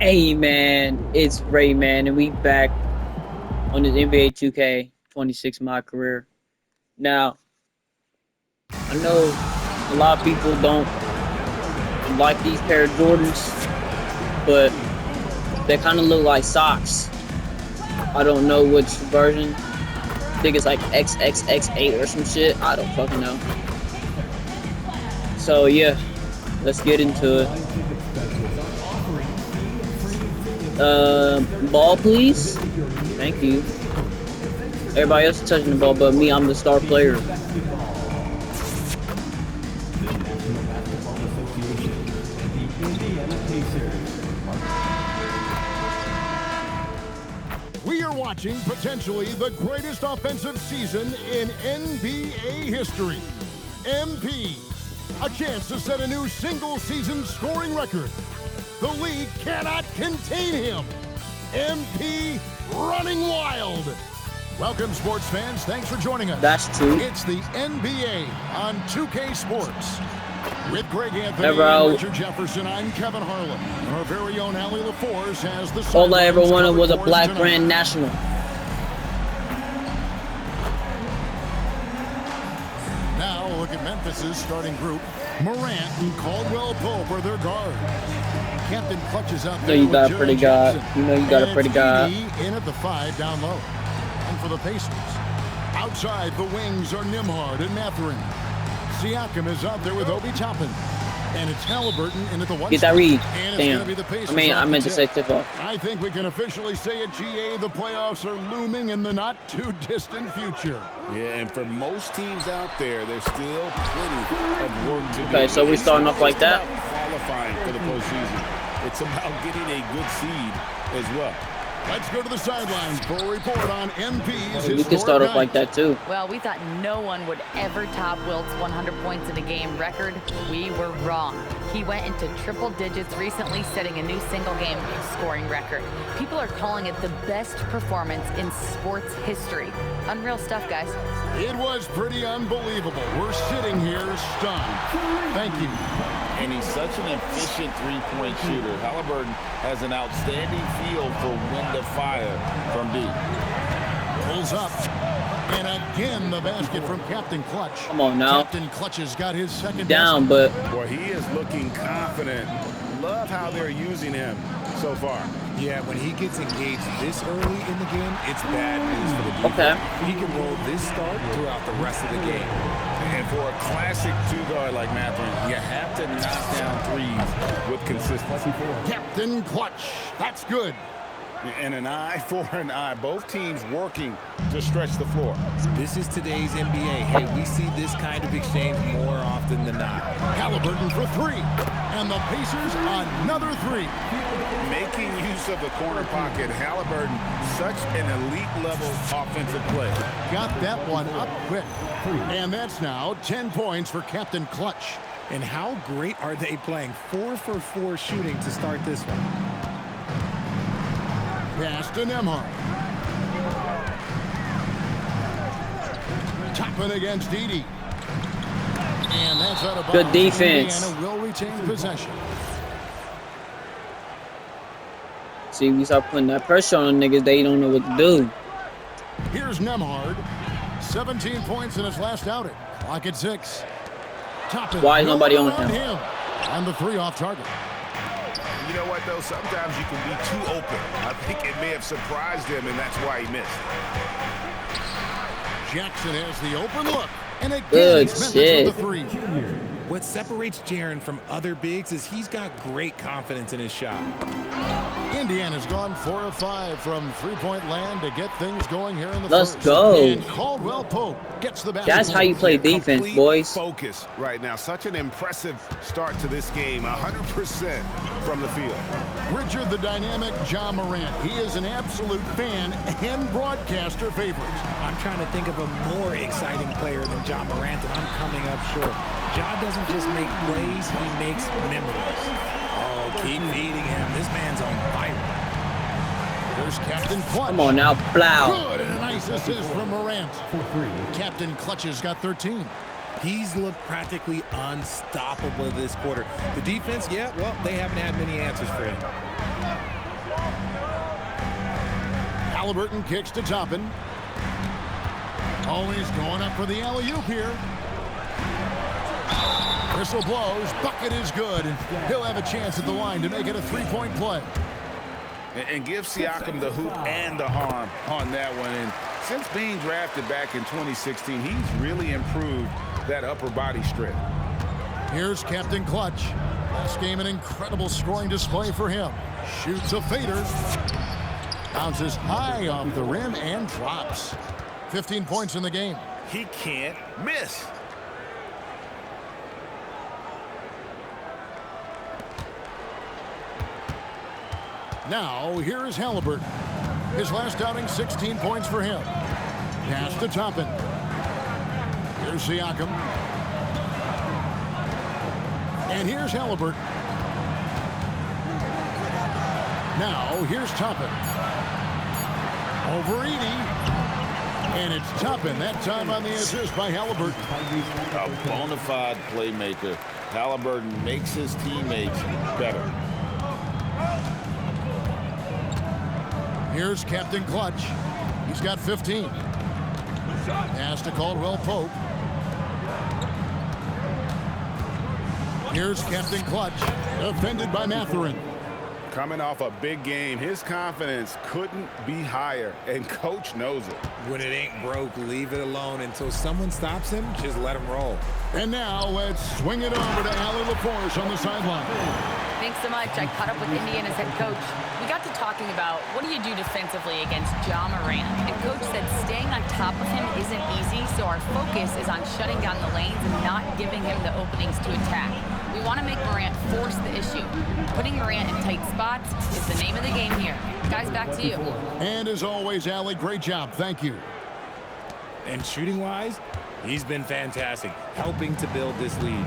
Hey man, it's Ray man, and we back on this NBA 2K26 my career. Now, I know a lot of people don't like these pair of Jordans, but they kind of look like socks. I don't know which version. I think it's like XXX8 or some shit. I don't fucking know. So yeah, let's get into it. Ball please. Thank you. Everybody else is touching the ball, but me, I'm the star player. We are watching potentially the greatest offensive season in NBA history. MP, a chance to set a new single-season scoring record. The league cannot contain him. MP running wild. Welcome, sports fans. Thanks for joining us. That's true. It's the NBA on 2K Sports. With Greg Anthony Never and Richard Jefferson, I'm Kevin Harlan. Our very own Allie LaForce has the All I ever sidelines wanted covered was a for us black tonight. brand national. Now look at Memphis's starting group. Morant and Caldwell Pope are their guards. Captain clutches out So there you with got a Jaren pretty guy. Jackson. You know you got a And pretty guy. TD in at the 5 down low. And for the Pacers, outside the wings are Nimhard and Mathurin. Siakam is out there with Obi Toppin. And it's Halliburton in at the 1. Get that read. And it's Damn. gonna be the Pacers I mean, I off meant the to say tip. tip off. I think we can officially say at GA the playoffs are looming in the not too distant future. Yeah, and for most teams out there, there's still plenty of work to do. Okay, so we It's starting not off like just that? about qualifying for the postseason. It's about getting a good seed as well. Let's go to the sidelines for a report on MP's We can start off historic like night. that too. Well, we thought no one would ever top Wilt's 100 points in a game record. We were wrong. He went into triple digits recently, setting a new single-game scoring record. People are calling it the best performance in sports history. Unreal stuff, guys. It was pretty unbelievable. We're sitting here stunned. Thank you. And he's such an efficient three-point shooter. Halliburton has an outstanding feel for when to fire from deep. Pulls up. And again, the basket from Captain Clutch. Come on now. Captain Clutch has got his second Down, basket. but Boy, he is looking confident. Love how they're using him so far. Yeah, when he gets engaged this early in the game, it's bad news for the defense. okay. He can roll this start throughout the rest of the game. And for a classic two-guard like Mathurin, you have to knock down threes with consistency. Captain Clutch. That's good. And an eye for an eye. Both teams working to stretch the floor. This is today's NBA. Hey, we see this kind of exchange more often than not. Halliburton for 3. And the Pacers another 3. Making use of the corner pocket, Halliburton, such an elite-level offensive play. Got that one up quick. And that's now 10 points for Captain Clutch. And how great are they playing? 4 for 4 shooting to start this one. Pass to Nemhard. Toppin against Edey. And that's out of bounds. Good defense. Indiana will retain possession. See, we start putting that pressure on niggas, they don't know what to do. Here's Nemhard. 17 points in his last outing. Clock at 6. Toppin. Why is nobody on around him? And the 3 off target. You know what, though? Sometimes you can be too open. I think it may have surprised him, and that's why he missed. Jackson has the open look. And again, Good it's Memphis shit. with the 3. What separates Jaren from other bigs is he's got great confidence in his shot. Indiana's gone 4 of 5 from three-point land to get things going here in the Let's first. go. And Caldwell Pope gets the basket. That's how you play defense, Complete boys. focus right now. Such an impressive start to this game. 100% from the field. Richard the dynamic Ja Morant. He is an absolute fan and broadcaster favorite. I'm trying to think of a more exciting player than John Morant, and I'm coming up short. Ja doesn't just make plays, he makes memories. Oh, keep feeding him. This man's on fire. There's Captain Clutch. Come on now, blow. Good. Nice assist from Morant. Captain Clutch has got 13. He's looked practically unstoppable this quarter. The defense, yeah, well, they haven't had many answers for him. Halliburton kicks to Toppin. Always going up for the alley-oop here. Whistle blows. Bucket is good. He'll have a chance at the line to make it a three-point play. And give Siakam the hoop and the harm on that one. And since being drafted back in 2016, he's really improved that upper body strength. Here's Captain Clutch. Last game, an incredible scoring display for him. Shoots a fader. Bounces high off the rim and drops. 15 points in the game. He can't miss. Now, here is Halliburton. His last outing, 16 points for him. Pass to Toppin. Here's Siakam. And here's Halliburton. Now, here's Toppin. Over Edey. And it's Toppin. That time on the assist by Halliburton. A bona fide playmaker. Halliburton makes his teammates better. Here's Captain Clutch. He's got 15. Pass to Caldwell Pope. Here's Captain Clutch. Defended by Mathurin. Coming off a big game, his confidence couldn't be higher, and coach knows it. When it ain't broke, leave it alone until someone stops him. Just let him roll. And now let's swing it over to Allie LaForce on the sideline. Thanks so much. I caught up with Indiana's head coach. We got to talking about what do you do defensively against Ja Morant. And coach said staying on top of him isn't easy, so our focus is on shutting down the lanes and not giving him the openings to attack. We want to make Morant force the issue. Putting Morant in tight spots is the name of the game here. Guys, back to you. And as always, Allie, great job. Thank you. And shooting-wise, he's been fantastic, helping to build this lead.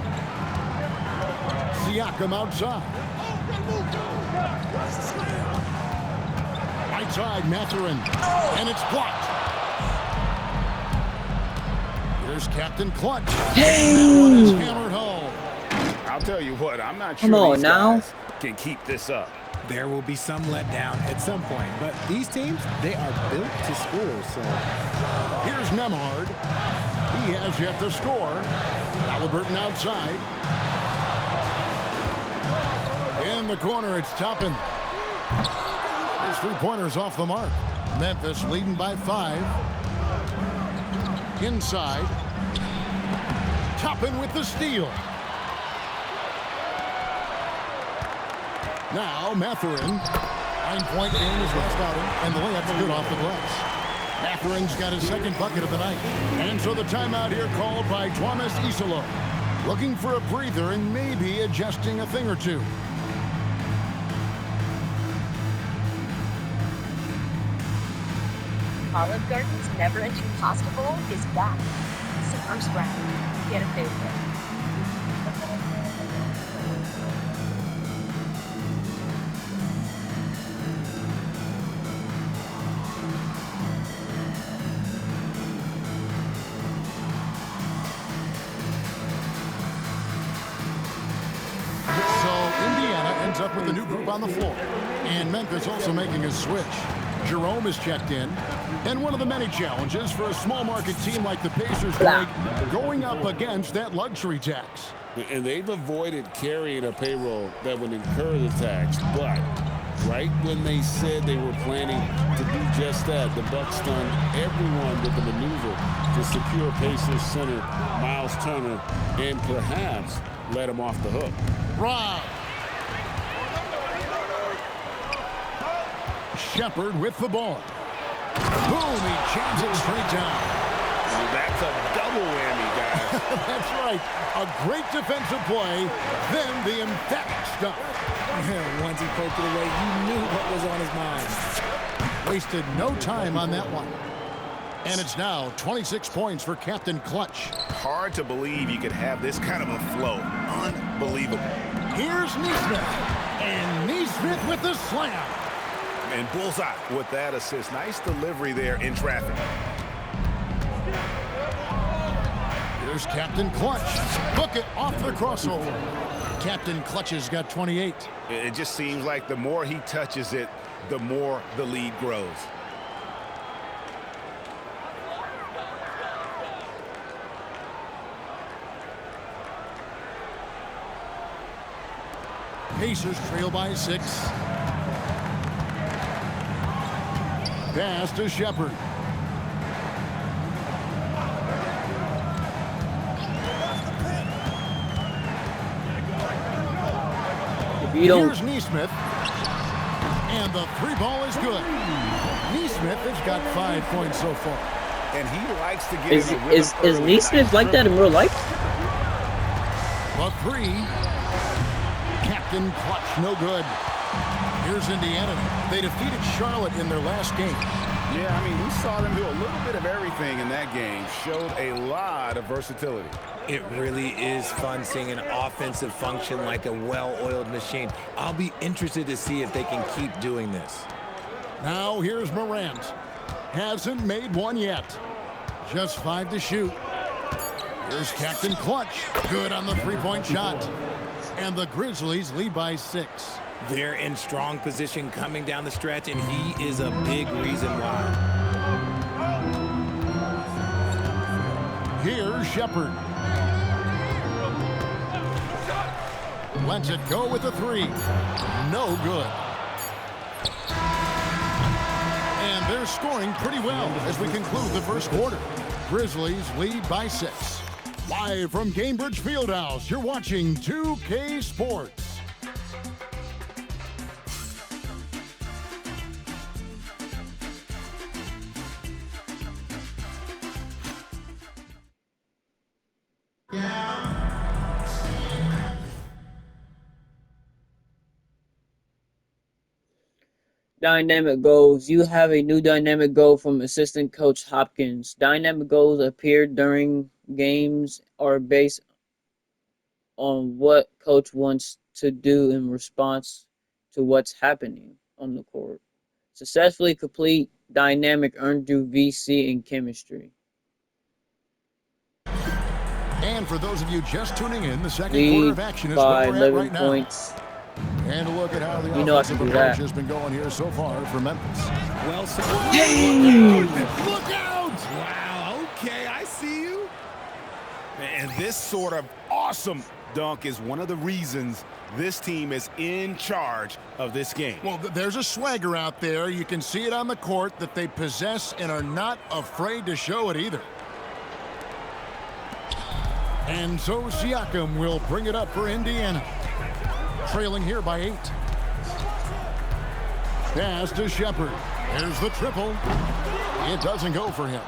Siakam outside. Right side, Mathurin. And it's blocked. Here's Captain Clutch. That one is hammered home. I'll tell you what, I'm not sure Come on these now. guys can keep this up. There will be some letdown at some point, but these teams, they are built to score, so. Here's Nembhard. He has yet to score. Halliburton outside. In the corner, it's Toppin. His three-pointer's off the mark. Memphis leading by 5. Inside. Toppin with the steal. Now, Mathurin. 9-point game his last outing, and the layup's good off the glass. Mathurin's got his second bucket of the night. And so the timeout here called by Thomas Isolo. Looking for a breather and maybe adjusting a thing or two. Olive Garden's never-ending pasta bowl is back. It's the first round. Get a favorite. Up with a new group on the floor. And Memphis also making a switch. Jerome is checked in. And one of the many challenges for a small market team like the Pacers, Greg, going up against that luxury tax. And they've avoided carrying a payroll that would incur the tax. But right when they said they were planning to do just that, the Bucks stunned everyone with the maneuver to secure Pacers center Miles Turner and perhaps let him off the hook. Rob. Shepard with the ball. Boom, he jams it straight down. That's a double whammy, guys. That's right. A great defensive play, then the emphatic stuff. Once he poked it away, you knew what was on his mind. Wasted no time on that one. And it's now 26 points for Captain Clutch. Hard to believe you could have this kind of a flow. Unbelievable. Here's Nesmith. And Nesmith with the slam. And bullseye with that assist. Nice delivery there in traffic. Here's Captain Clutch. Hook it off the crossover. Captain Clutch has got 28. It just seems like the more he touches it, the more the lead grows. Pacers trail by 6. Pass to Shepard. If you don't, Here's Neesmith. And the 3 ball is good. Neesmith has got 5 points so far. And he likes to get is in a rhythm early, Neesmith nice like that dribble. in real life? The 3. Captain Clutch, no good. Here's Indiana. They defeated Charlotte in their last game. Yeah, I mean, we saw them do a little bit of everything in that game. Showed a lot of versatility. It really is fun seeing an offensive function like a well-oiled machine. I'll be interested to see if they can keep doing this. Now here's Morant. Hasn't made one yet. Just 5 to shoot. Here's Captain Clutch. Good on the 3-point shot. And the Grizzlies lead by 6. They're in strong position coming down the stretch, and he is a big reason why. Here's Shepard. Lets it go with the 3. No good. And they're scoring pretty well as we conclude the first quarter. Grizzlies lead by 6. Live from Gainbridge Fieldhouse, you're watching 2K Sports. Dynamic goals. You have a new dynamic goal from assistant coach Hopkins. Dynamic goals appear during games are based on what coach wants to do in response to what's happening on the court. Successfully complete dynamic earned through VC and chemistry. And for those of you just tuning in, the second quarter Lead of action is by where we're at 11 right now. points. And a look at how the You know I offensive can do approach that. has been going here so far for Memphis. Well, so Look out! wow, okay, I see you. And this sort of awesome dunk is one of the reasons this team is in charge of this game. Well, there's a swagger out there. You can see it on the court that they possess and are not afraid to show it either. And so Siakam will bring it up for Indiana. Trailing here by 8. Pass to Shepard. There's the triple. It doesn't go for him.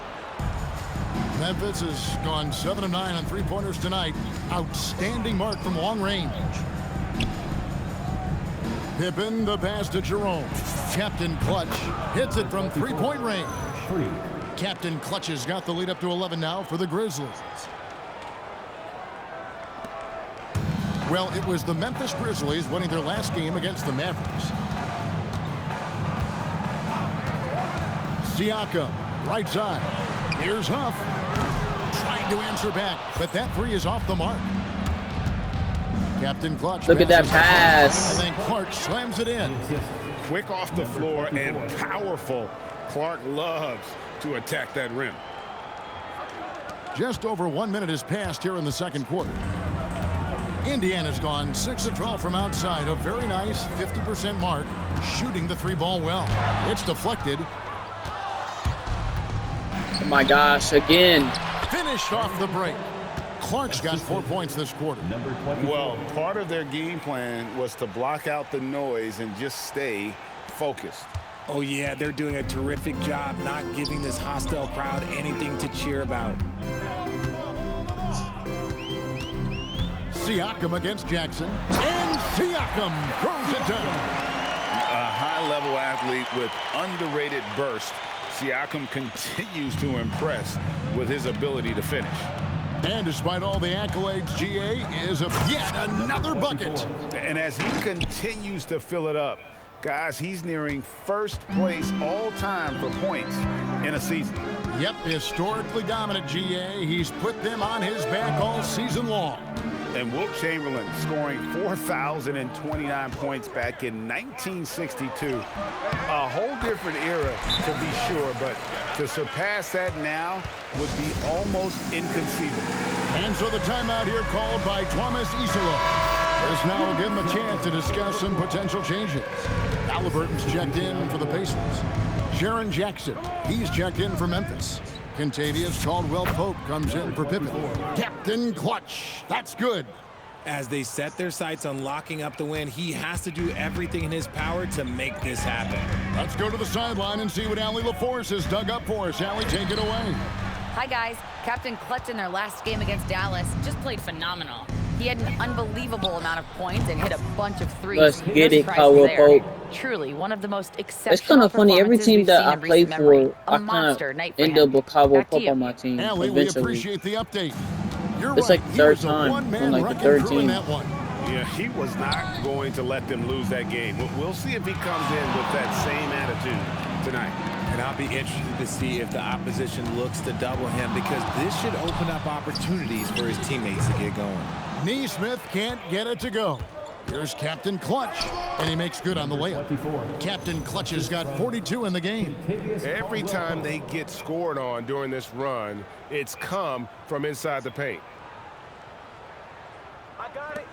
Memphis has gone 7 of 9 on 3-pointers tonight. Outstanding mark from long range. Pippen, the pass to Jerome. Captain Clutch hits it from 3-point range. Captain Clutch has got the lead up to 11 now for the Grizzlies. Well, it was the Memphis Grizzlies winning their last game against the Mavericks. Siakam, right side. Here's Huff. Trying to answer back, but that 3 is off the mark. Captain Clutch. Look at that passes. pass. And then Clark slams it in. Quick off the floor and powerful. Clark loves to attack that rim. Just over 1 minute has passed here in the second quarter. Indiana's gone 6 of 12 from outside. A very nice 50% mark. Shooting the 3-ball well. It's deflected. Oh my gosh, again. Finished off the break. Clark's got 4 points this quarter. Well, part of their game plan was to block out the noise and just stay focused. Oh, yeah, they're doing a terrific job not giving this hostile crowd anything to cheer about. Siakam against Jackson. And Siakam throws it down. A high-level athlete with underrated burst. Siakam continues to impress with his ability to finish. And despite all the accolades, GA is yet another bucket. And as he continues to fill it up, Guys, he's nearing first place all-time for points in a season. Yep, historically dominant, GA. He's put them on his back all season long. And Wilt Chamberlain scoring 4,029 points back in 1962. A whole different era, to be sure, but to surpass that now would be almost inconceivable. And so the timeout here called by Thomas Isola. This now will give him a chance to discuss some potential changes. Halliburton's checked in for the Pacers. Jaren Jackson, he's checked in for Memphis. Kentavious Caldwell-Pope comes in for Pippen. Captain Clutch, that's good. As they set their sights on locking up the win, he has to do everything in his power to make this happen. Let's go to the sideline and see what Allie LaForce has dug up for us. Allie, take it away. Hi, guys. Captain Clutch in their last game against Dallas just played phenomenal. He had an unbelievable amount of points and hit a bunch of threes. Let's get it, No surprises Caldwell there. Pope. Truly, one of the most exceptional It's kind of funny. Every team that I play for, I A monster kind night of for end him. up with Caldwell Back to Pope you. on my team Allie, we eventually. appreciate the update. You're It's right. like the He third was a time one-man on, like, the wrecking third crew in team. that one. Yeah, he was not going to let them lose that game. We'll see if he comes in with that same attitude tonight. And I'll be interested to see if the opposition looks to double him, because this should open up opportunities for his teammates to get going. Neesmith can't get it to go. Here's Captain Clutch, and he makes good on the layup. Captain Clutch has got 42 in the game. Every time they get scored on during this run, it's come from inside the paint.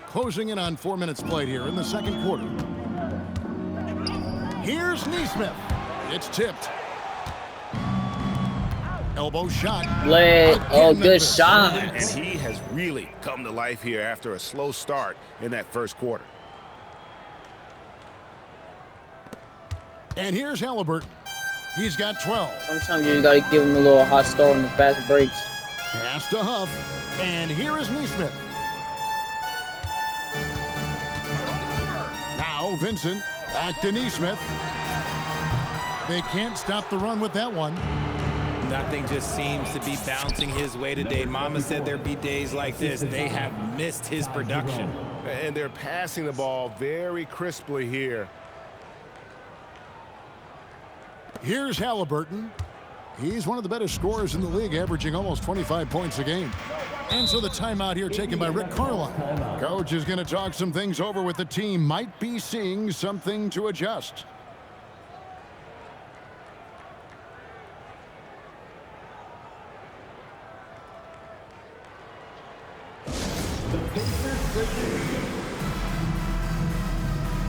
Closing in on 4 minutes played here in the second quarter. Here's Neesmith. It's tipped. Elbow shot. Bled. Oh, Again, good Memphis. shot. And he has really come to life here after a slow start in that first quarter. And here's Halliburton. He's got 12. Sometimes you gotta give him a little hot start on the fast breaks. Pass to Huff. And here is Neesmith. Now Vincent. Back to Neesmith. They can't stop the run with that one. Nothing just seems to be bouncing his way today. Mama said there'd be days like this. They have missed his production. And they're passing the ball very crisply here. Here's Halliburton. He's one of the better scorers in the league, averaging almost 25 points a game. And so the timeout here taken by Rick Carlisle. Coach is going to talk some things over with the team. Might be seeing something to adjust.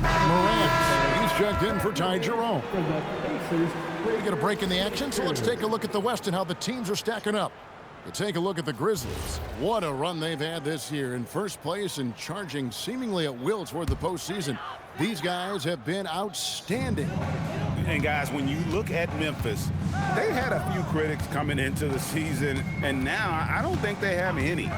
Morant, he's checked in for Ty Jerome. We get a break in the action, so let's take a look at the West and how the teams are stacking up. To take a look at the Grizzlies. What a run they've had this year, in first place and charging seemingly at will toward the postseason. These guys have been outstanding. And guys, when you look at Memphis, they had a few critics coming into the season, and now I don't think they have any.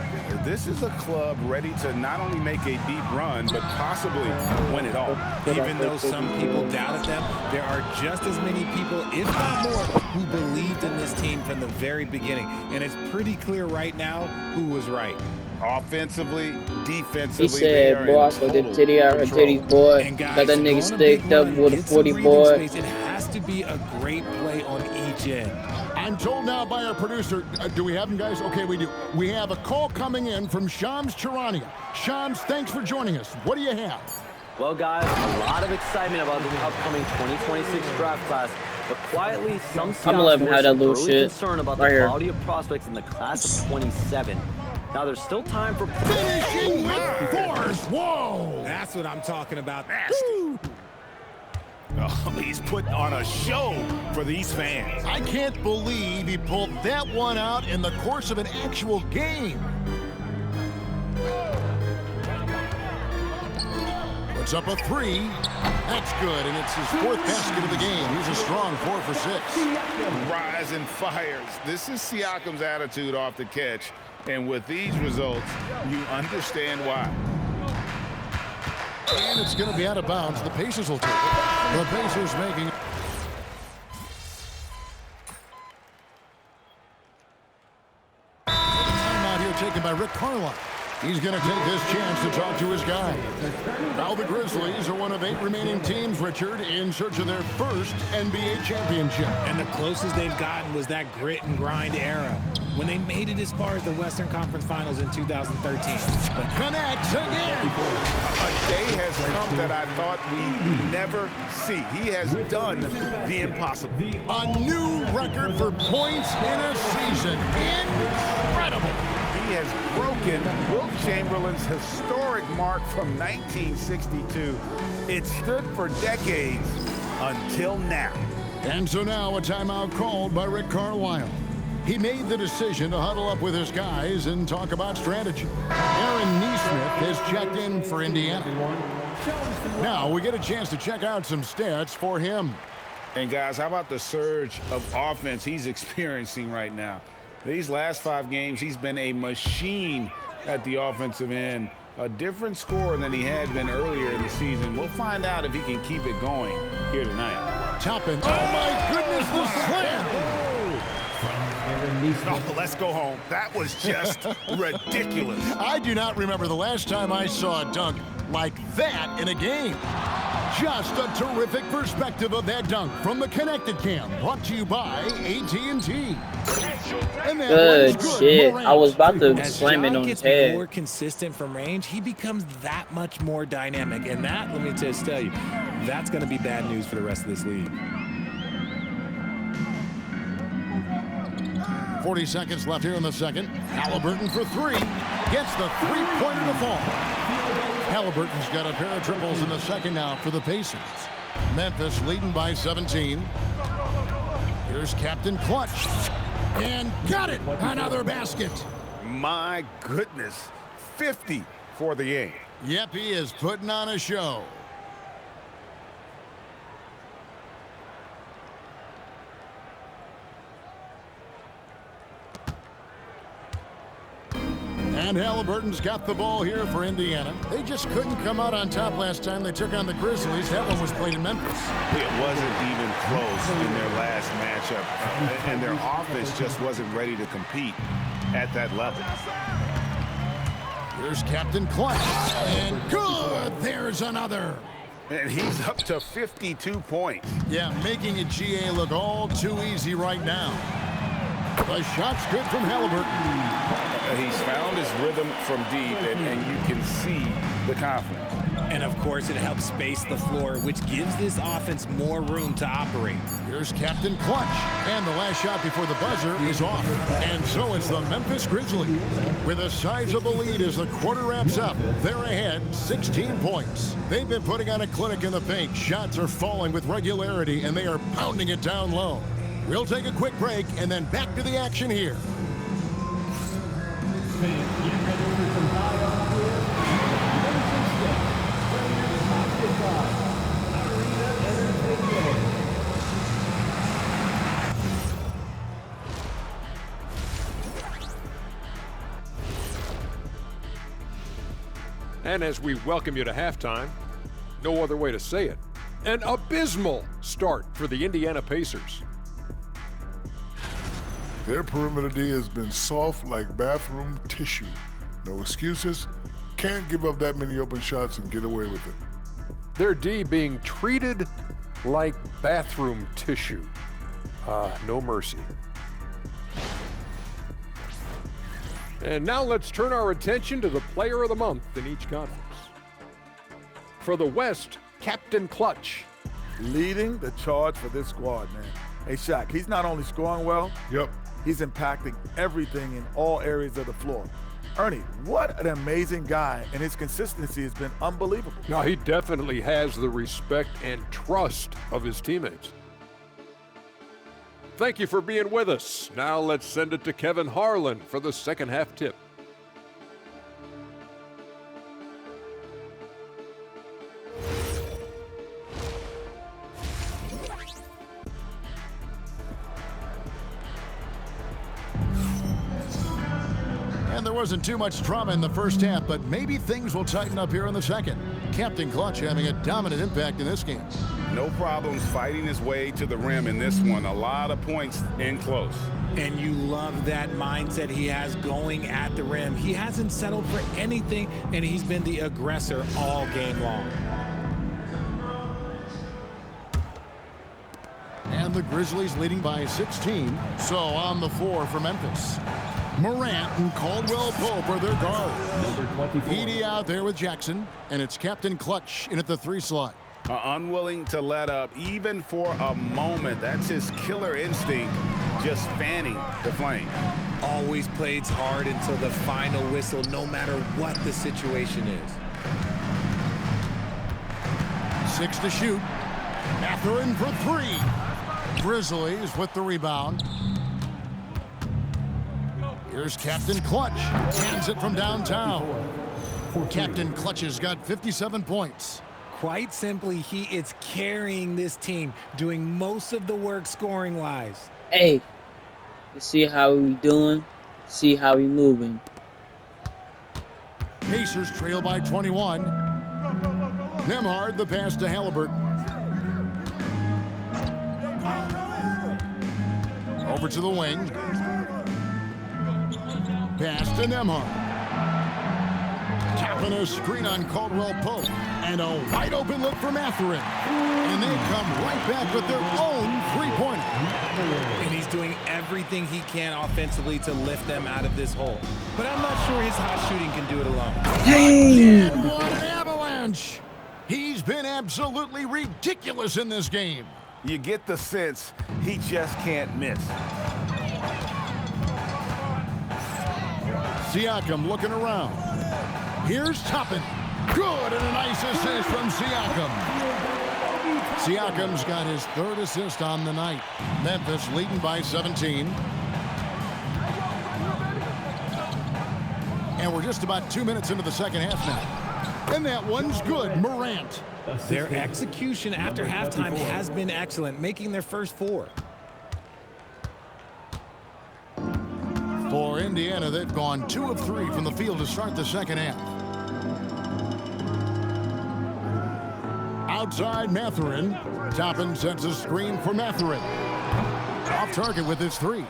This is a club ready to not only make a deep run, but possibly win it all. Even though some people doubted them, there are just as many people, if not more, who believed in this team from the very beginning. And it's pretty clear right now who was right. Offensively, defensively, He they are said, in boy, I saw the total titty out her control. titties, boy. And guys, Got that to nigga go on a big sticked up run, with a get some 40, breathing boy. space. It has to be a great play on each end. I'm told now by our producer, do we have him, guys? Okay, we do. We have a call coming in from Shams Charania. Shams, thanks for joining us. What do you have? Well, guys, a lot of excitement about the upcoming 2026 draft class, but quietly, some I'ma let him scouts have that voiced little early shit concern about right the here. quality of prospects in the class of 27. Now, there's still time for... Finishing with force. Whoa! That's what I'm talking about. Oh, he's put on a show for these fans. I can't believe he pulled that one out in the course of an actual game. Puts up a three. That's good, and it's his fourth basket of the game. He's a strong 4 for 6. Rise and fires. This is Siakam's attitude off the catch. And with these results, you understand why. And it's going to be out of bounds. The Pacers will take it. The Pacers making... Time out here taken by Rick Carlisle. He's going to take this chance to talk to his guy. Now the Grizzlies are one of 8 remaining teams, Richard, in search of their first NBA championship. And the closest they've gotten was that grit and grind era when they made it as far as the Western Conference Finals in 2013. But Connects again. A day has come that I thought we'd never see. He has done the impossible. A new record for points in a season. Incredible. He has broken Wilt Chamberlain's historic mark from 1962. It stood for decades until now. And so now a timeout called by Rick Carlisle. He made the decision to huddle up with his guys and talk about strategy. Aaron Nesmith has checked in for Indiana. Now we get a chance to check out some stats for him. And guys, how about the surge of offense he's experiencing right now? These last 5 games, he's been a machine at the offensive end. A different scorer than he had been earlier in the season. We'll find out if he can keep it going here tonight. Toppin. Oh my goodness, the slam! Oh, let's go home. That was just ridiculous. I do not remember the last time I saw a dunk like that in a game. Just a terrific perspective of that dunk from the Connected Cam, brought to you by AT&T. Good shit. I was about to slam it on his head. As John gets more consistent from range, he becomes that much more dynamic. And that, let me just tell you, that's going to be bad news for the rest of this league. 40 seconds left here in the second. Halliburton for 3. Gets the three-pointer to fall. Halliburton's got a pair of triples in the second now for the Pacers. Memphis leading by 17. Here's Captain Clutch. And got it! Another basket. My goodness. 50 for the game. Yep, he is putting on a show. And Halliburton's got the ball here for Indiana. They just couldn't come out on top last time they took on the Grizzlies. That one was played in Memphis. It wasn't even close in their last matchup. And their offense just wasn't ready to compete at that level. Here's Captain Clutch. And good! There's another. And he's up to 52 points. Yeah, making a GA look all too easy right now. The shot's good from Halliburton. He's found his rhythm from deep, and you can see the confidence. And, of course, it helps space the floor, which gives this offense more room to operate. Here's Captain Clutch. And the last shot before the buzzer is off. And so it's the Memphis Grizzlies. With a sizable lead as the quarter wraps up, they're ahead 16 points. They've been putting on a clinic in the paint. Shots are falling with regularity, and they are pounding it down low. We'll take a quick break and then back to the action here. And as we welcome you to halftime, no other way to say it, an abysmal start for the Indiana Pacers. Their perimeter D has been soft like bathroom tissue. No excuses. Can't give up that many open shots and get away with it. Their D being treated like bathroom tissue. No mercy. And now let's turn our attention to the player of the month in each conference. For the West, Captain Clutch. Leading the charge for this squad, man. Hey, Shaq, he's not only scoring well, he's impacting everything in all areas of the floor. Ernie, what an amazing guy, and his consistency has been unbelievable. Now, he definitely has the respect and trust of his teammates. Thank you for being with us. Now let's send it to Kevin Harlan for the second half tip. And there wasn't too much drama in the first half, but maybe things will tighten up here in the second. Captain Clutch having a dominant impact in this game. No problems fighting his way to the rim in this one. A lot of points in close. And you love that mindset he has going at the rim. He hasn't settled for anything, and he's been the aggressor all game long. And the Grizzlies leading by 16. So on the floor for Memphis, Morant and Caldwell Pope are their guards. Number 24. Edey out there with Jackson, and it's Captain Clutch in at the 3 slot. Unwilling to let up even for a moment. That's his killer instinct, just fanning the flame. Always plays hard until the final whistle, no matter what the situation is. 6 to shoot. Mathurin for 3. Grizzlies with the rebound. Here's Captain Clutch. Hands it from downtown. Captain Clutch has got 57 points. Quite simply, he is carrying this team, doing most of the work scoring-wise. Hey, you see how he doing? See how he moving? Pacers trail by 21. Nembhard the pass to Halliburton. Over to the wing. Pass to Nembhard. Tapping a screen on Caldwell Pope. And a wide open look for Mathurin. And they come right back with their own three-pointer. And he's doing everything he can offensively to lift them out of this hole. But I'm not sure his hot shooting can do it alone. Hey! And what an avalanche! He's been absolutely ridiculous in this game. You get the sense he just can't miss. Siakam looking around. Here's Toppin. Good, and a nice assist from Siakam. Siakam's got his 3rd assist on the night. Memphis leading by 17. And we're just about 2 minutes into the second half now. And that one's good. Morant. Their execution after halftime has been excellent, making their first 4. For Indiana, they've gone 2 of 3 from the field to start the second half. Outside Mathurin. Toppin sets a screen for Mathurin. Off target with his 3.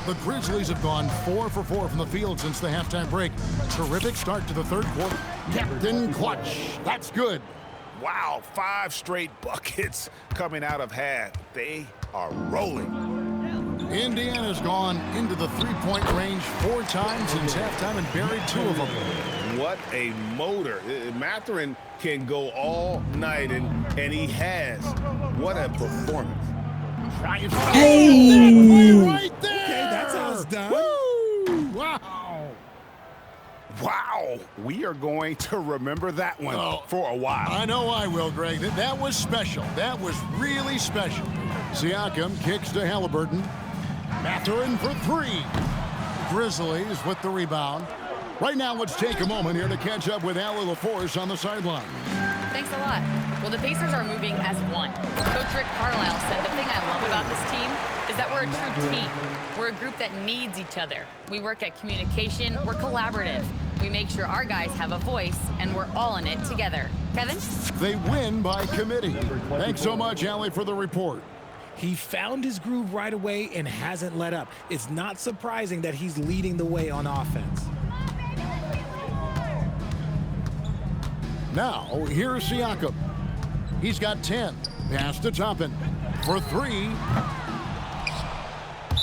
The Grizzlies have gone 4 for 4 from the field since the halftime break. Terrific start to the 3rd quarter. Captain Clutch. That's good. Wow, 5 straight buckets coming out of half. They are rolling. Indiana's gone into the 3-point range 4 times since halftime and buried 2 of them. What a motor. Mathurin can go all night, and he has. What a performance. Hey! Right there! Okay, that's how it's done. Woo! Wow! Wow, we are going to remember that one for a while. I know I will, Greg. That was special. That was really special. Siakam kicks to Halliburton. Mathurin for 3. Grizzlies with the rebound. Right now, let's take a moment here to catch up with Allie LaForce on the sideline. Thanks a lot. Well, the Pacers are moving as one. Coach Rick Carlisle said the thing I love about this team is that we're a true team. We're a group that needs each other. We work at communication. We're collaborative. We make sure our guys have a voice, and we're all in it together. Kevin? They win by committee. Thanks so much, Allie, for the report. He found his groove right away and hasn't let up. It's not surprising that he's leading the way on offense. Now, here's Siakam. He's got 10. Pass to Toppin for 3.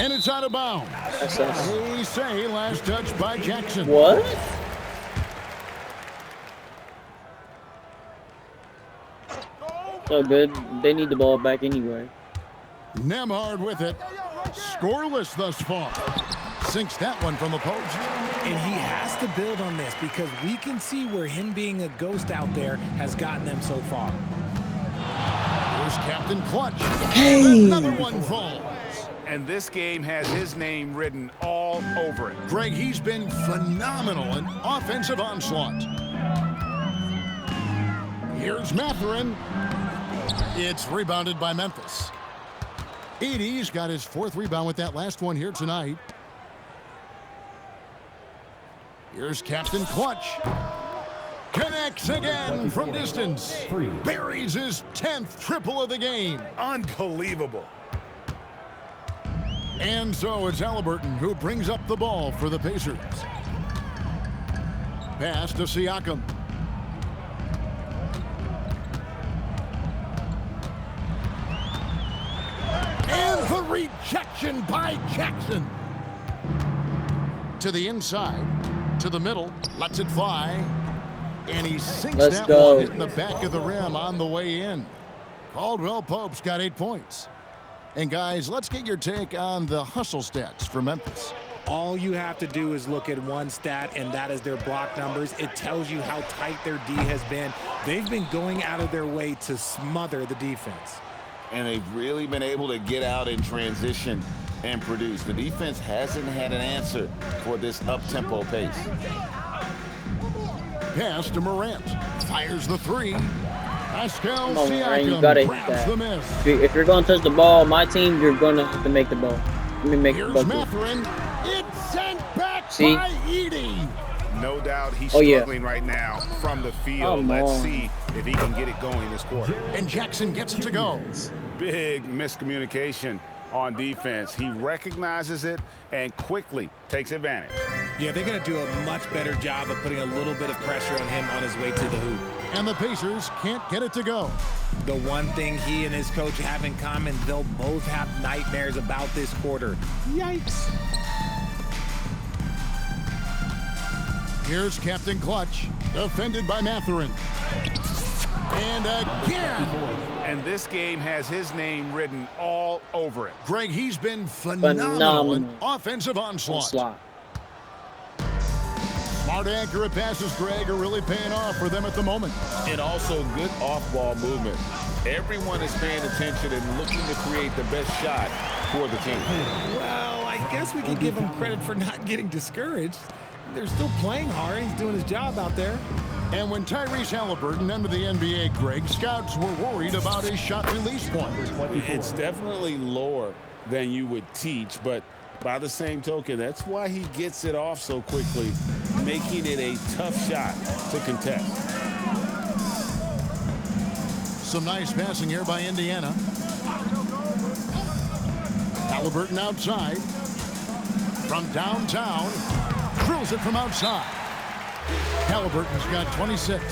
And it's out of bounds. They say last touch by Jackson. What? So good. They need the ball back anyway. Nembhard with it. Scoreless thus far. Sinks that one from the post. And he has to build on this because we can see where him being a ghost out there has gotten them so far. Here's Captain Clutch. Hey! Another one falls. And this game has his name written all over it. Greg, he's been phenomenal in offensive onslaught. Here's Mathurin. It's rebounded by Memphis. Edey's got his 4th rebound with that last one here tonight. Here's Captain Clutch. Connect. Connects again from distance. Buries his 10th triple of the game. Unbelievable. And so it's Halliburton who brings up the ball for the Pacers. Pass to Siakam. And the rejection by Jackson. To the inside, to the middle, lets it fly. And he sinks that one, hitting the back of the rim on the way in. Caldwell Pope's got 8 points. And guys, let's get your take on the hustle stats for Memphis. All you have to do is look at one stat, and that is their block numbers. It tells you how tight their D has been. They've been going out of their way to smother the defense. And they've really been able to get out in transition and produce. The defense hasn't had an answer for this up-tempo pace. Pass to Morant. Fires the three. Pascal Siakam, you gotta hit that. If you're going to touch the ball, my team, you're going to have to make the ball. Let me make the ball. Mathurin. It's sent back by Edey. No doubt he's struggling right now from the field. Let's see if he can get it going this quarter. And Jackson gets it to go. Big miscommunication on defense. He recognizes it and quickly takes advantage. Yeah, they're going to do a much better job of putting a little bit of pressure on him on his way to the hoop. And the Pacers can't get it to go. The one thing he and his coach have in common, they'll both have nightmares about this quarter. Yikes. Here's Captain Clutch, defended by Mathurin. And again. And this game has his name written all over it. Greg, he's been phenomenal in offensive onslaught. Smart, accurate passes, Greg, are really paying off for them at the moment. And also good off-ball movement. Everyone is paying attention and looking to create the best shot for the team. Well, I guess we can give him credit for not getting discouraged. They're still playing hard. He's doing his job out there. And when Tyrese Halliburton entered the NBA, Greg, scouts were worried about his shot release point. It's definitely lower than you would teach, but by the same token, that's why he gets it off so quickly, making it a tough shot to contest. Some nice passing here by Indiana. Halliburton outside. From downtown. Drills it from outside. Halliburton's got 26.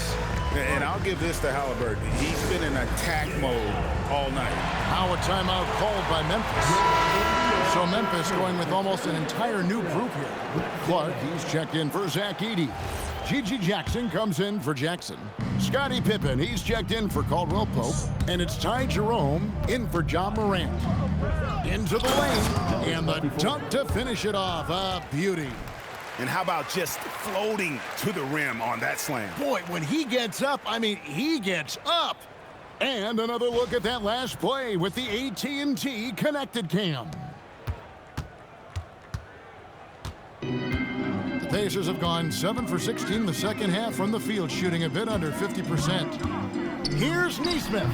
And I'll give this to Halliburton. He's been in attack mode all night. Now a timeout called by Memphis. So Memphis going with almost an entire new group here. Clark, he's checked in for Zach Edey. Gigi Jackson comes in for Jackson. Scottie Pippen, he's checked in for Caldwell Pope. And it's Ty Jerome in for John Morant. Into the lane, and the dunk to finish it off. A beauty. And how about just floating to the rim on that slam? Boy, when he gets up, I mean, he gets up. And another look at that last play with the AT&T connected cam. The Pacers have gone 7 for 16 the second half from the field, shooting a bit under 50%. Here's Nesmith.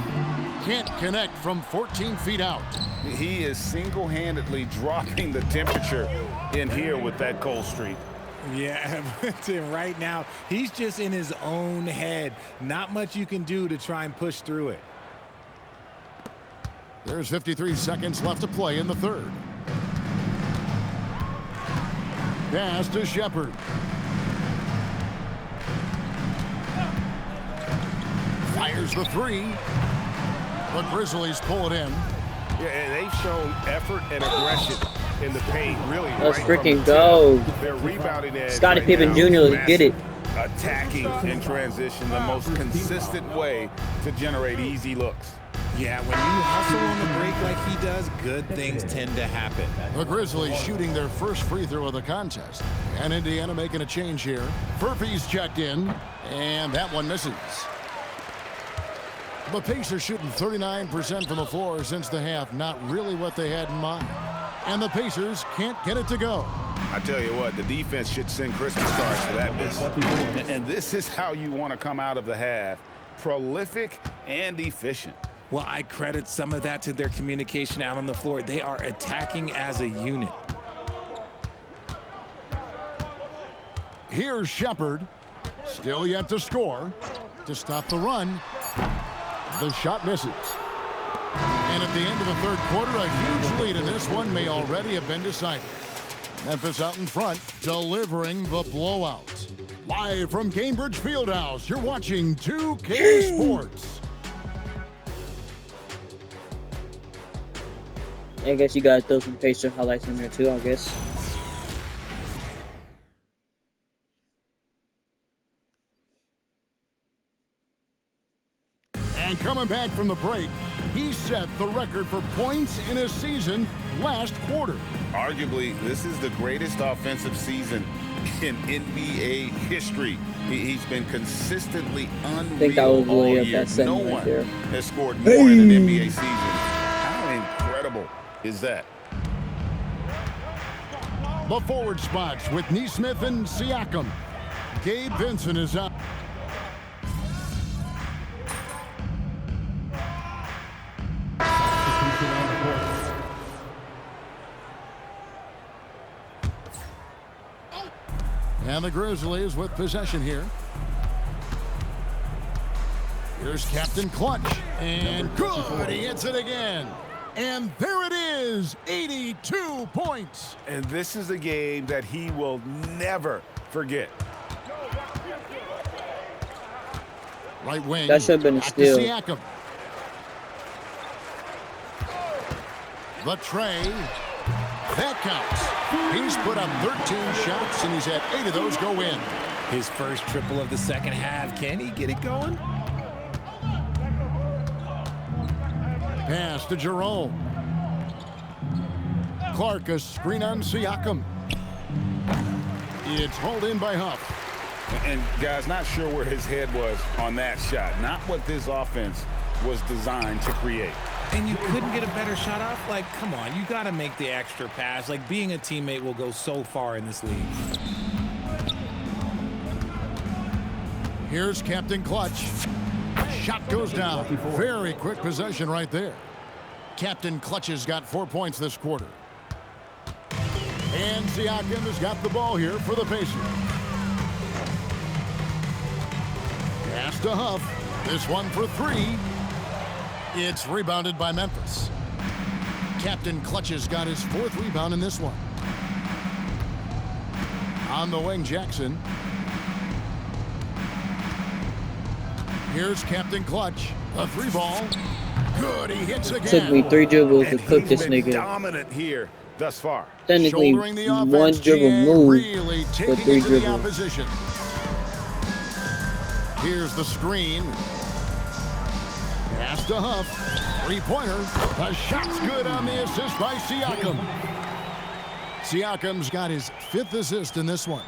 Can't connect from 14 feet out. He is single-handedly dropping the temperature in here with that cold streak. Yeah, right now, he's just in his own head. Not much you can do to try and push through it. There's 53 seconds left to play in the third. Pass to Shepard. Fires the three. The Grizzlies pull it in. Yeah, and they've shown effort and aggression in the paint. Really, let's freaking go. They're rebounding edge. Scottie Pippen Jr., let's get it. Attacking in transition, the most consistent way to generate easy looks. Yeah, when you hustle on the break like he does, good things tend to happen. The Grizzlies shooting their first free throw of the contest. And Indiana making a change here. Furphy's checked in, and that one misses. The Pacers shooting 39% from the floor since the half. Not really what they had in mind. And the Pacers can't get it to go. I tell you what, the defense should send Christmas cards for that business. And this is how you want to come out of the half. Prolific and efficient. Well, I credit some of that to their communication out on the floor. They are attacking as a unit. Here's Shepard. Still yet to score. To stop the run. The shot misses. And at the end of the third quarter, a huge lead in this one may already have been decided. Memphis out in front, delivering the blowout. Live from Cambridge Fieldhouse, you're watching 2K Sports. I guess you got those some Pacer highlights in there too, I guess. And coming back from the break, he set the record for points in a season last quarter. Arguably, this is the greatest offensive season in NBA history. He's been consistently unreal I think that was all really year. that segment No right one there. has scored more in an NBA season. How incredible is that? The forward spots with Neesmith and Siakam. Gabe Vincent is out. And the Grizzlies with possession here. Here's Captain Clutch. And good, he hits it again. And there it is, 82 points. And this is a game that he will never forget. Right wing. That should have been a back to steal. Siakam. The tray. That counts. He's put up 13 shots, and he's had 8 of those go in. His first triple of the second half. Can he get it going? Pass to Jerome. Clark, a screen on Siakam. It's hauled in by Huff. And guys, not sure where his head was on that shot. Not what this offense was designed to create. And you couldn't get a better shot off? Like, come on, you got to make the extra pass. Like, being a teammate will go so far in this league. Here's Captain Clutch. Shot goes down. Very quick possession right there. Captain Clutch has got 4 points this quarter. And Siakam has got the ball here for the Pacers. Pass to Huff. This one for 3. It's rebounded by Memphis. Captain Clutch has got his 4th rebound in this one. On the wing, Jackson. Here's Captain Clutch. A 3 ball. Good, he hits again. Took me 3 dribbles to cook this He's been nigga. dominant here thus far. Technically, Shouldering the 1 offense, dribble Gian move really for taking 3 it to the dribbles. opposition. Here's the screen. Pass to Huff. 3-pointer. The shot's good on the assist by Siakam. Siakam's got his 5th assist in this one.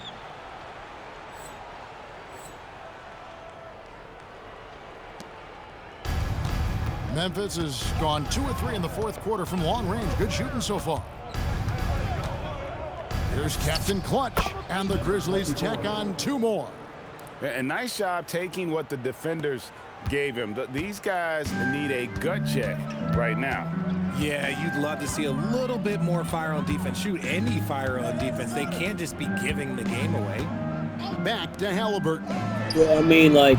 Memphis has gone 2 of 3 in the 4th quarter from long range. Good shooting so far. Here's Captain Clutch, and the Grizzlies tack on 2 more. A nice job taking what the defenders gave him. These guys need a gut check right now. Yeah, you'd love to see a little bit more fire on defense. Shoot, any fire on defense. They can't just be giving the game away. Back to Halliburton. Well, I mean, like,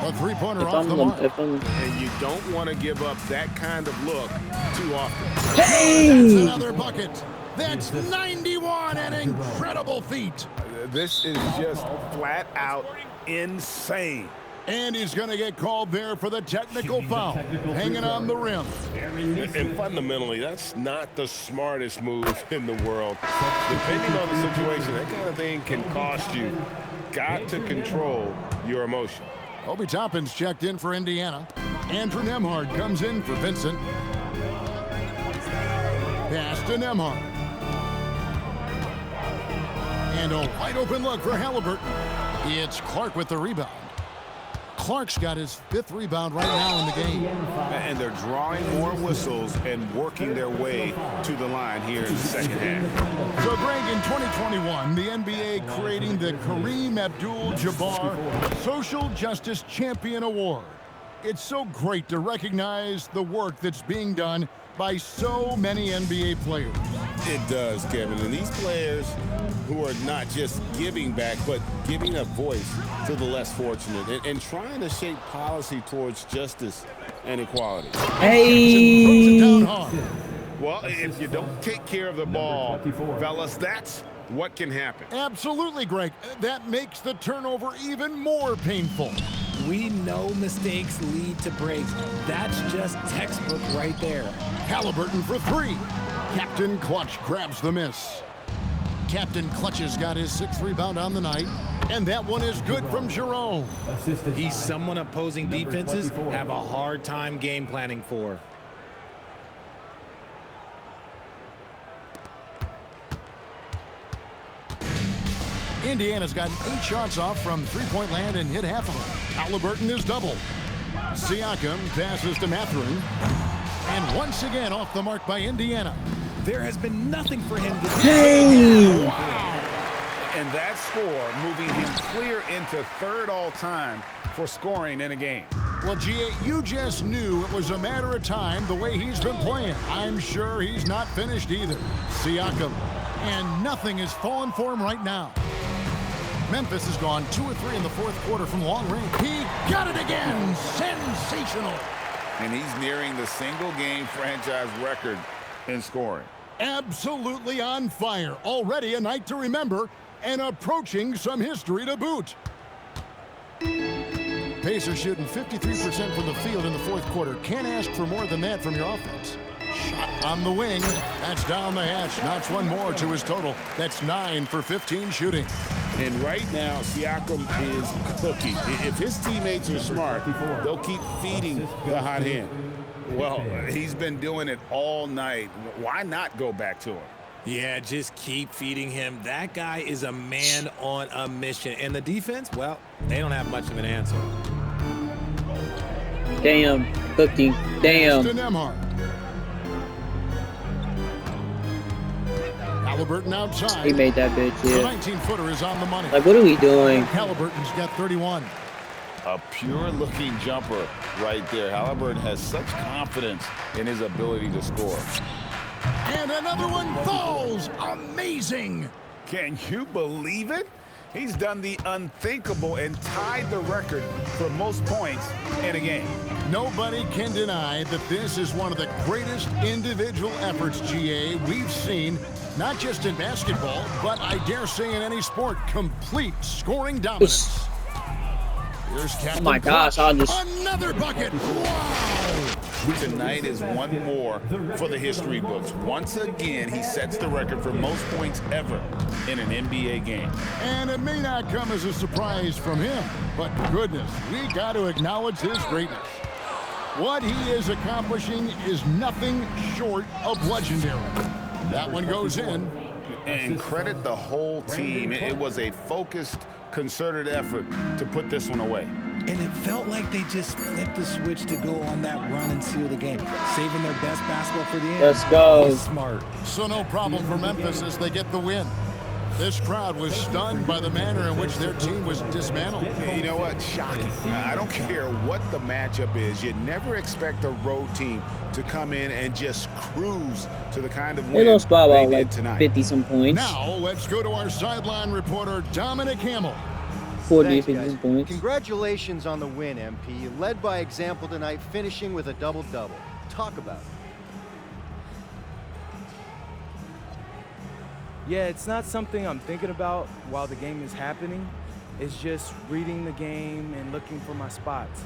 A 3-pointer if off the mark. And you don't want to give up that kind of look too often. That's another bucket. That's 91, an incredible feat. This is just flat out insane. And he's going to get called there for the technical foul, hanging on the rim. And fundamentally, that's not the smartest move in the world. Depending on the situation, that kind of thing can cost you. Got to control your emotion. Obi Toppin's checked in for Indiana. Andrew Nembhard comes in for Vincent. Pass to Nembhard. And a wide open look for Halliburton. It's Clark with the rebound. Clark's got his 5th rebound right now in the game. And they're drawing more whistles and working their way to the line here in the second half. So, Greg, in 2021, the NBA creating the Kareem Abdul-Jabbar Social Justice Champion Award. It's so great to recognize the work that's being done by so many NBA players. It does, Kevin. And these players who are not just giving back, but giving a voice to the less fortunate and trying to shape policy towards justice and equality. Hey! Well, if you don't take care of the ball, fellas, that's what can happen. Absolutely, Greg. That makes the turnover even more painful. We know mistakes lead to breaks. That's just textbook right there. Halliburton for three. Captain Clutch grabs the miss. Captain Clutch has got his 6th rebound on the night, and that one is good from Jerome. He's someone opposing defenses have a hard time game planning for. Indiana's gotten 8 shots off from three-point land and hit half of them. Halliburton is doubled. Siakam passes to Mathurin. And once again off the mark by Indiana. There has been nothing for him to do. Hey! Wow. And that score moving him clear into 3rd all-time for scoring in a game. Well, G.A., you just knew it was a matter of time the way he's been playing. I'm sure he's not finished either. Siakam. And nothing is falling for him right now. Memphis has gone 2 or 3 in the 4th quarter from long range. He got it again. Sensational. And he's nearing the single-game franchise record in scoring. Absolutely on fire. Already a night to remember and approaching some history to boot. Pacers shooting 53% from the field in the 4th quarter. Can't ask for more than that from your offense. Shot on the wing. That's down the hatch. Knocks one more to his total. That's 9 for 15 shooting. And right now, Siakam is cooking. If his teammates are smart, they'll keep feeding the hot hand. Well, he's been doing it all night. Why not go back to him? Yeah, just keep feeding him. That guy is a man on a mission. And the defense, well, they don't have much of an answer. Damn, cooking. Damn. Halliburton outside. He made that bitch, The yeah. 19-footer is on the money. Like, what are we doing? Halliburton's got 31. A pure-looking jumper right there. Halliburton has such confidence in his ability to score. And another one falls. Amazing. Can you believe it? He's done the unthinkable and tied the record for most points in a game. Nobody can deny that this is one of the greatest individual efforts, GA, we've seen, not just in basketball, but I dare say in any sport. Complete scoring dominance. Here's Captain Oh my gosh, Clutch. I'll just... Another bucket. Wow. Tonight is one more for the history books. Once again, he sets the record for most points ever in an NBA game. And it may not come as a surprise from him, but goodness, we got to acknowledge his greatness. What he is accomplishing is nothing short of legendary. That one goes in. And credit the whole team. It was a focused, concerted effort to put this one away. And it felt like they just flipped the switch to go on that run and seal the game, saving their best basketball for the end. Let's go. Smart. So no problem for Memphis as they get the win. This crowd was stunned by the manner in which their team was dismantled. You know what? Shocking. I don't care what the matchup is. You never expect a road team to come in and just cruise to the kind of They win lost by they about did like tonight. 50-some points. Now let's go to our sideline reporter, Dominic Hamill. 40, Thanks, 50 points. Congratulations on the win, MP. You led by example tonight, finishing with a double-double. Talk about it. Yeah, it's not something I'm thinking about while the game is happening. It's just reading the game and looking for my spots,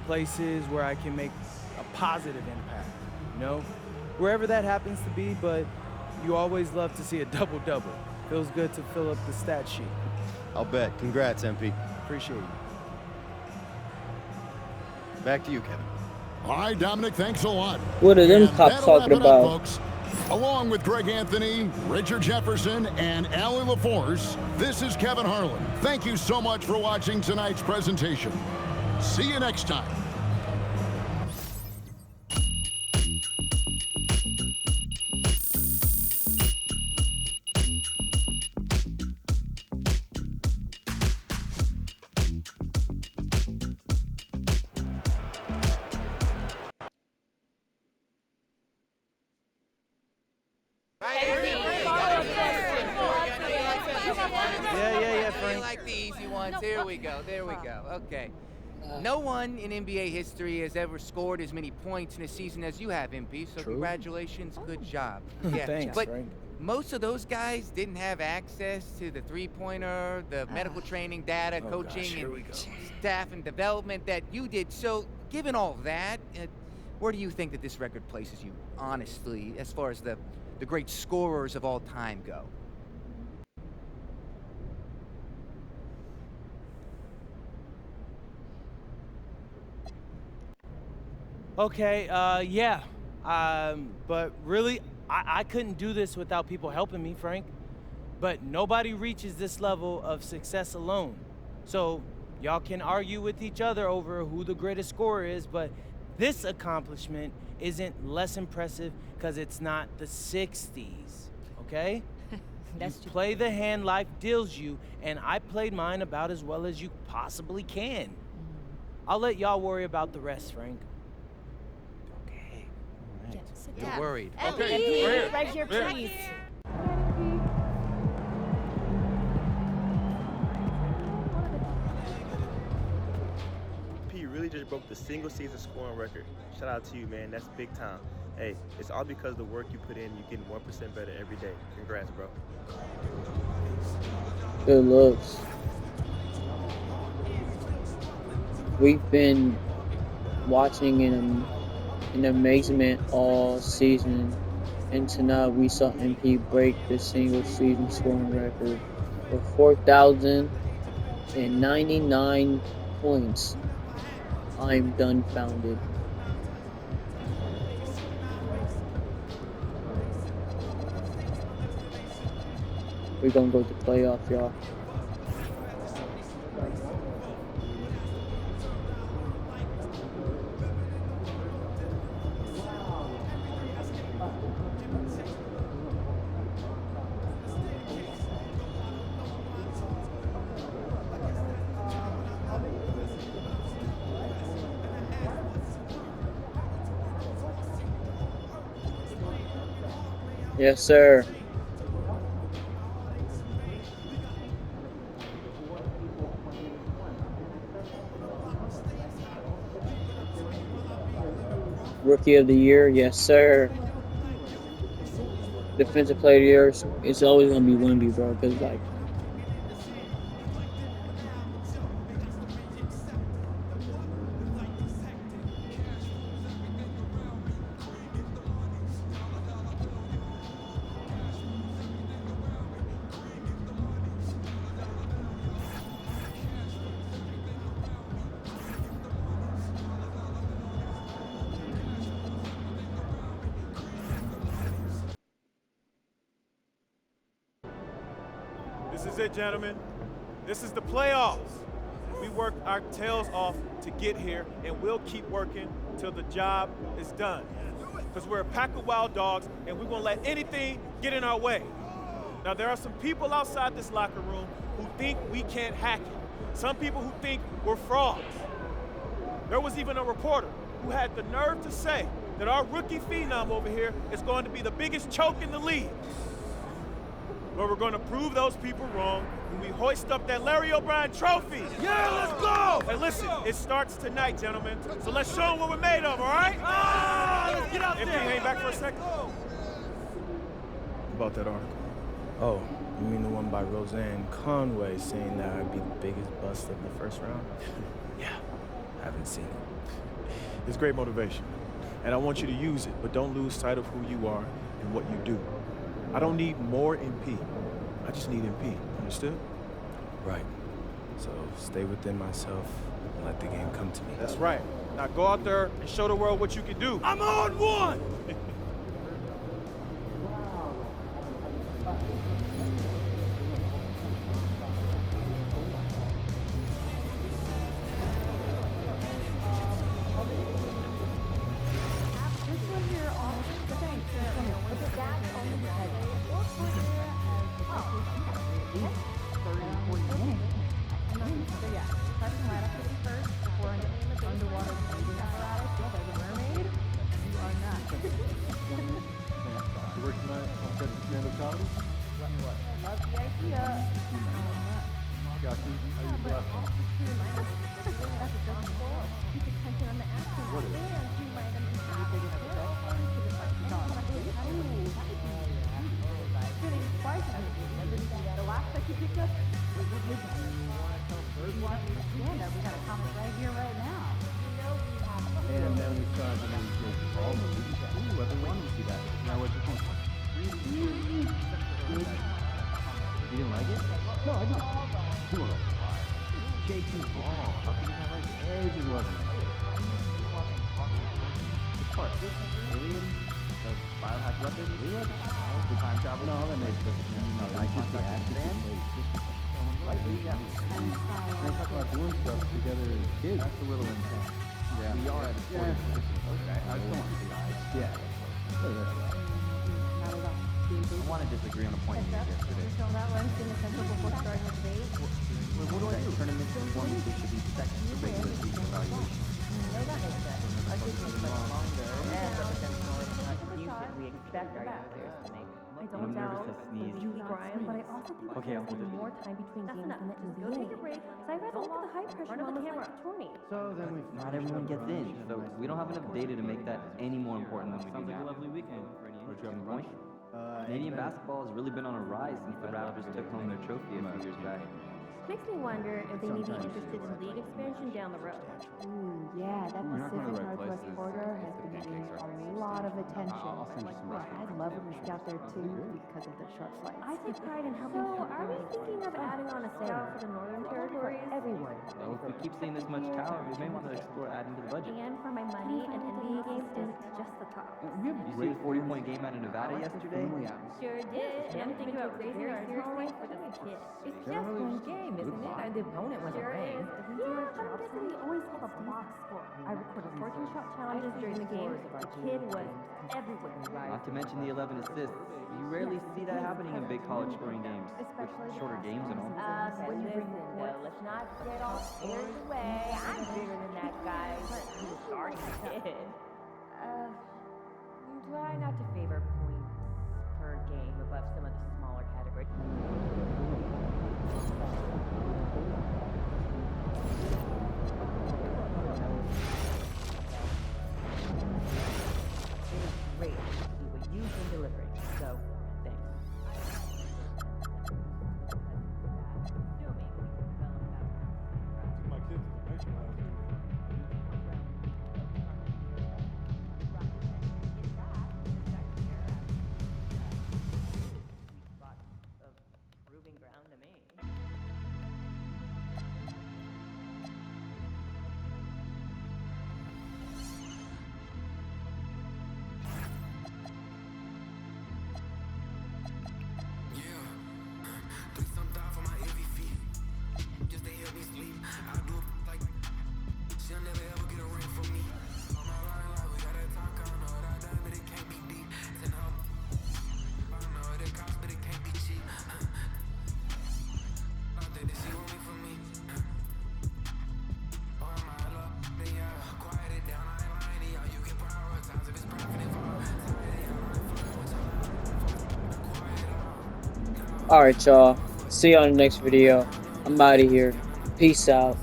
places where I can make a positive impact, you know? Wherever that happens to be, but you always love to see a double-double. Feels good to fill up the stat sheet. I'll bet. Congrats, MP. Appreciate you. Back to you, Kevin. All right, Dominic, thanks a lot. What are them And cops that'll talking wrap it up, about? folks. Along with Greg Anthony, Richard Jefferson, and Allie LaForce, this is Kevin Harlan. Thank you so much for watching tonight's presentation. See you next time. Hey, like the easy ones. Here we go. There we go. Okay. No one in NBA history has ever scored as many points in a season as you have, MP, so congratulations. Good job. Yeah. Thanks, but Frank. most of those guys didn't have access to the three-pointer, the medical training data, coaching, and staff and development that you did. So given all that, where do you think that this record places you, honestly, as far as the great scorers of all time go? Okay, yeah. But really, I couldn't do this without people helping me, Frank. But nobody reaches this level of success alone. So y'all can argue with each other over who the greatest scorer is, but this accomplishment isn't less impressive because it's not the 60s, okay? You play the hand life deals you, and I played mine about as well as you possibly can. I'll let y'all worry about the rest, Frank. You're worried. Okay, right here, please. P really just broke the single season scoring record. Shout out to you, man. That's big time. Hey, it's all because of the work you put in. You're getting 1% better every day. Congrats, bro. Good looks. We've been watching in amazement all season, and tonight we saw MP break the single season scoring record with 4,099 points. I'm dumbfounded. We're gonna go to playoff, y'all. Yes, sir. Rookie of the year, yes, sir. Defensive player of the year, it's always gonna be Wemby, bro. Cause like, This is it, gentlemen. This is the playoffs. We worked our tails off to get here, and we'll keep working till the job is done. Because we're a pack of wild dogs, and we won't let anything get in our way. Now, there are some people outside this locker room who think we can't hack it. Some people who think we're frauds. There was even a reporter who had the nerve to say that our rookie phenom over here is going to be the biggest choke in the league. But we're going to prove those people wrong when we hoist up that Larry O'Brien trophy. Yeah, let's go! Hey, listen, it starts tonight, gentlemen. So let's show them what we're made of, all right? Let's get out there. Hang back for a second. About that article. Oh, you mean the one by Roseanne Conway saying that I'd be the biggest bust of the first round? Yeah, haven't seen it. It's great motivation, and I want you to use it, but don't lose sight of who you are and what you do. I don't need more MP. I just need MP. Understood? Right. So stay within myself and let the game come to me. That's right. Now go out there and show the world what you can do. I'm on one! And then we saw the name Paul. Ooh, everyone will see that. Now what's your point? You didn't like it? No, I didn't. Cool. J2 Ball. How can you not like it? Ages wasn't. Which part? Alien? The biohack weapon? Alien? The time travel? No, that makes sense. No, I just the accident. And I talk about doing stuff together as kids. That's a little intense. Yeah. We are at a point. Okay. I just want to see eyes. Yeah. I want to disagree on a point you made yesterday. What do I do? Tournaments and one week should be second for regular season evaluation. No, that makes sense. I think it's much longer and represents more of what we expect our users to make. I don't doubt Judy Graham, but I also think Okay, I'll there's more time between games than the NBA. Go take a break. So I read a lot of the high pressure moments like the tourney. So then not everyone gets in, so we don't have enough data to make that any more important than we do now. Sounds like a lovely weekend, Freddie. What you having lunch? Canadian basketball has really been on a rise since the Raptors took home their trophy a few years back. Makes me wonder if they may be interested in league expansion down the road. Yeah, that Pacific Northwest corridor has been getting a lot of attention. I'd love to be out there too because of the short flights. I take pride in helping. So, are we thinking of adding on a scout for the northern territories? Everyone. Well, if we keep seeing this much talent, we may want to explore adding to the budget. And for my money and NBA games is just the top. You see the 40-point game out of Nevada yesterday? Sure did. And I'm thinking about raising our seriously for this kid. It's just one game, isn't it? And the opponent was sure is. Yeah, but I'm guessing we always have a box score. I recorded 14 shot challenges during the game. The kid was everywhere. Not to mention the 11 assists. You rarely see that happening in big college scoring games, with shorter games and all. Okay, listen, though, let's not get all scared away. I'm bigger than that guy. He's a starting kid. Try not to favor points per game above some of the smaller categories. Great to see what you've been delivering, so thanks. My kids' information last week. Proving ground to me. Alright, y'all. See you on the next video. I'm out of here. Peace out.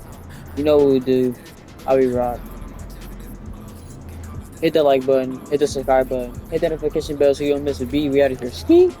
You know what we do. I'll be rock. Hit that like button. Hit the subscribe button. Hit that notification bell so you don't miss a beat. We out of here. Ski.